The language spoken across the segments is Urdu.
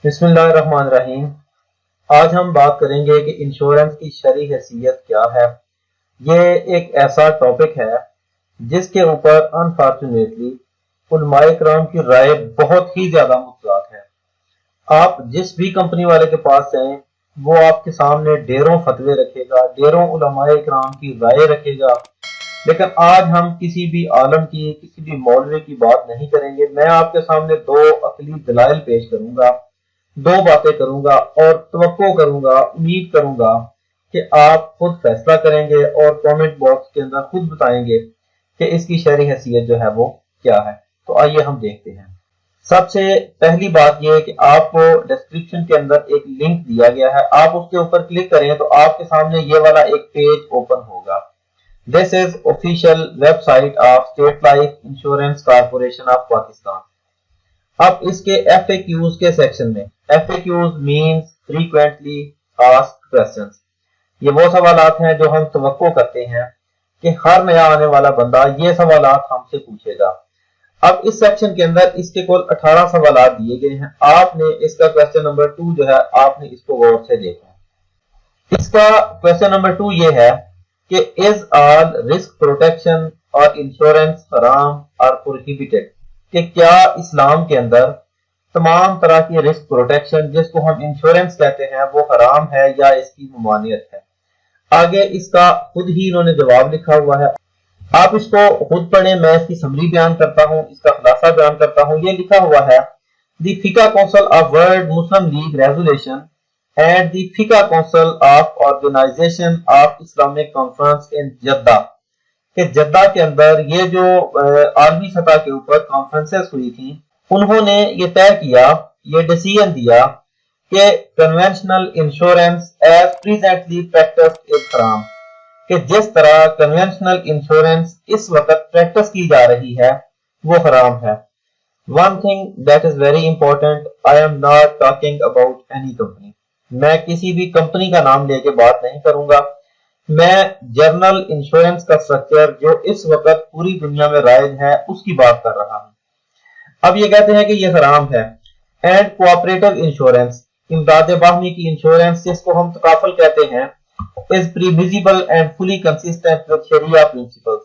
بسم اللہ الرحمن الرحیم۔ آج ہم بات کریں گے کہ انشورنس کی شرعی حیثیت کیا ہے۔ یہ ایک ایسا ٹاپک ہے جس کے اوپر انفارچونیٹلی علماء کرام کی رائے بہت ہی زیادہ متضاد ہے۔ آپ جس بھی کمپنی والے کے پاس جائیں وہ آپ کے سامنے ڈھیروں فتوے رکھے گا، ڈھیروں علماء کرام کی رائے رکھے گا، لیکن آج ہم کسی بھی عالم کی، کسی بھی مولوی کی بات نہیں کریں گے۔ میں آپ کے سامنے دو عقلی دلائل پیش کروں گا، دو باتیں کروں گا اور توقع کروں گا، امید کروں گا کہ آپ خود فیصلہ کریں گے اور کامنٹ باکس کے اندر خود بتائیں گے کہ اس کی شرعی حیثیت جو ہے وہ کیا ہے۔ تو آئیے ہم دیکھتے ہیں۔ سب سے پہلی بات یہ ہے کہ آپ کو ڈسکرپشن کے اندر ایک لنک دیا گیا ہے، آپ اس کے اوپر کلک کریں تو آپ کے سامنے یہ والا ایک پیج اوپن ہوگا۔ This is official website of state life insurance corporation of Pakistan. اب اس کے ایف اے کیوز کے سیکشن میں، F A Qs means frequently asked questions, یہ وہ سوالات ہیں جو ہم توقع کرتے ہیں کہ ہر نیا آنے والا بندہ یہ سوالات ہم سے پوچھے گا۔ اب اس سیکشن کے اندر اس کے کل 18 سوالات دیے گئے ہیں۔ آپ نے اس کا کوسچن نمبر 2 جو ہے آپ نے اس کو غور سے دیکھنا ہے۔ اس کا کوسچن نمبر 2 یہ ہے کہ از آل رسک پروٹیکشن اور انشورنس حرام اور پروہیبٹڈ، کہ کیا اسلام کے اندر تمام طرح کی رسک پروٹیکشن جس کو ہم انشورنس کہتے ہیں وہ حرام ہے یا اس کی ممانعت ہے۔ آگے اس کا خود ہی انہوں نے جواب لکھا ہوا ہے، آپ اس کو خود پڑھیں، میں اس کی سمری بیان کرتا ہوں، اس کا خلاصہ بیان کرتا ہوں۔ یہ لکھا ہوا ہے the Fiqh council of world Muslim league resolution and the Fiqh council of organization of Islamic conference in Jeddah, کہ جدہ کے اندر یہ جو عالمی سطح کے اوپر کانفرنسز ہوئی تھیں، انہوں نے یہ طے کیا، یہ ڈیسیژن دیا کہ conventional insurance as presently practiced is haram, کہ جس طرح کنونشنل انشورنس اس وقت پریکٹس کی جا رہی ہے وہ حرام ہے۔ One thing that is very important, I am not talking about any company. میں کسی بھی کمپنی کا نام لے کے بات نہیں کروں گا، میں جرنل انشورنس کا سٹرکچر جو اس وقت پوری دنیا میں رائج ہے اس کی بات کر رہا ہوں۔ اب یہ کہتے ہیں کہ یہ حرام ہے۔ اینڈ کوآپریٹو انشورنس، امداد باہمی کی انشورنس جس کو ہم تکافل کہتے ہیں، is permissible and fully consistent with Sharia principles،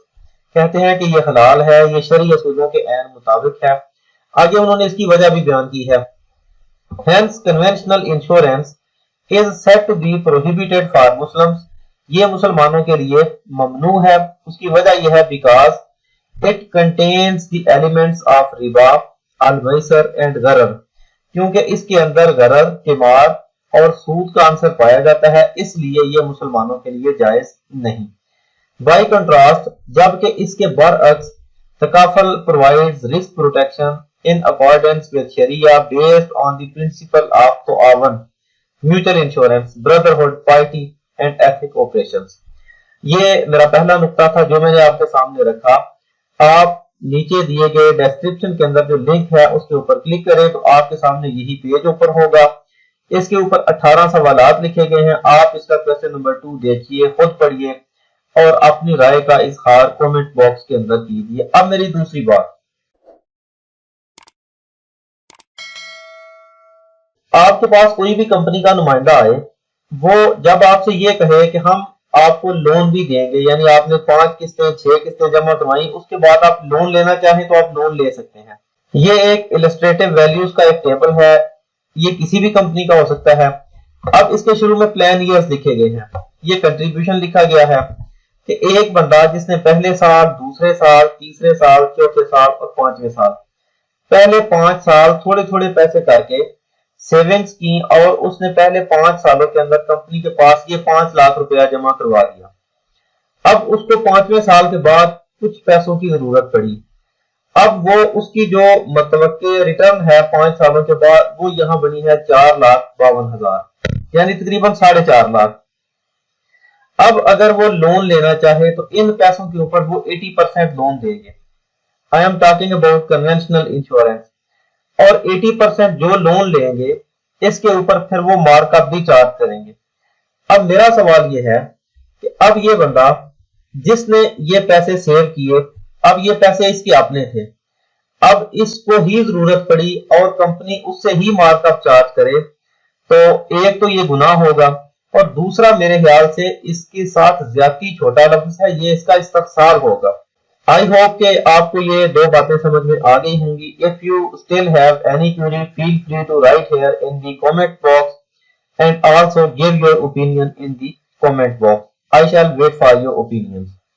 کہتے ہیں کہ یہ حلال ہے، یہ شرعی اصولوں کے عین مطابق ہے۔ آگے انہوں نے اس کی وجہ بھی بیان کی ہے۔ Hence conventional insurance is said to be prohibited for Muslims، یہ مسلمانوں کے لیے ممنوع ہے۔ اس کی وجہ یہ ہے because it contains the elements of riba، المیسر and غرر، کیونکہ اس کے اندر غرر، قمار اور سود کا عنصر پایا جاتا ہے، اس لیے یہ مسلمانوں کے لیے جائز نہیں۔ بائی کنٹراسٹ، جبکہ اس کے برعکس تکافل provides risk protection in accordance with Sharia based on the principle of تعاون، mutual insurance، brotherhood، piety and ethic operations۔ یہ میرا پہلا نقطہ تھا جو میں نے آپ کے سامنے رکھا۔ آپ نیچے دیے گئے ڈسکرپشن کے اندر جو لنک ہے اس کے اوپر کلک کریں تو آپ کے سامنے یہی پیج اوپن ہوگا۔ اس کے اوپر 18 سوالات لکھے گئے ہیں، آپ اس کا کوسچن نمبر 2 دیکھیے، خود پڑھیے اور اپنی رائے کا اظہار کومنٹ باکس کے اندر کیجیے۔ اب میری دوسری بات، آپ کے پاس کوئی بھی کمپنی کا نمائندہ آئے، وہ جب آپ سے یہ کہے کہ ہم آپ کو لون بھی دیں گے، یعنی آپ نے 5 قسطیں 6 قسطیں جمع کروائی، اس کے بعد آپ لون لینا چاہیں تو آپ لون لے سکتے ہیں۔ یہ ایک السٹریٹو ویلیوز کا ایک ٹیبل ہے، یہ کسی بھی کمپنی کا ہو سکتا ہے۔ اب اس کے شروع میں پلان ایئرز لکھے گئے ہیں، یہ کنٹریبیوشن لکھا گیا ہے کہ ایک بندہ جس نے پہلے سال، دوسرے سال، تیسرے سال، چوتھے سال اور 5ویں سال، پہلے 5 سال تھوڑے تھوڑے پیسے کر کے سیونگز کی اور اس نے پہلے 5 سالوں کے اندر کمپنی کے پاس یہ 5 لاکھ روپیہ جمع کروا دیا۔ اب اس کو 5ویں سال کے بعد کچھ پیسوں کی ضرورت پڑی، اب وہ اس کی جو متوقع ریٹرن ہے 5 سالوں کے بعد وہ یہاں بنی ہے 4,52,000، یعنی تقریباً 4.5 لاکھ۔ اب اگر وہ لون لینا چاہے تو ان پیسوں کے اوپر وہ 80% لون دیں گے۔ I am talking about conventional insurance، اور 80% جو لون لیں گے اس کے اوپر پھر وہ مارک اپ بھی چارج کریں گے۔ اب میرا سوال یہ ہے کہ اب یہ بندہ جس نے یہ پیسے سیو کیے، اب یہ پیسے اس کے اپنے تھے، اب اس کو ہی ضرورت پڑی اور کمپنی اس سے ہی مارک اپ چارج کرے تو ایک تو یہ گناہ ہوگا، اور دوسرا میرے خیال سے اس کے ساتھ زیادتی چھوٹا لفظ ہے، یہ اس کا استفسار ہوگا۔ آئی ہوپ کہ آپ کو یہ دو باتیں سمجھ میں آ گئی ہوں گی۔ If you still have any query, feel free to write here in the comment box and also give your opinion in the comment box. I shall wait for your opinions.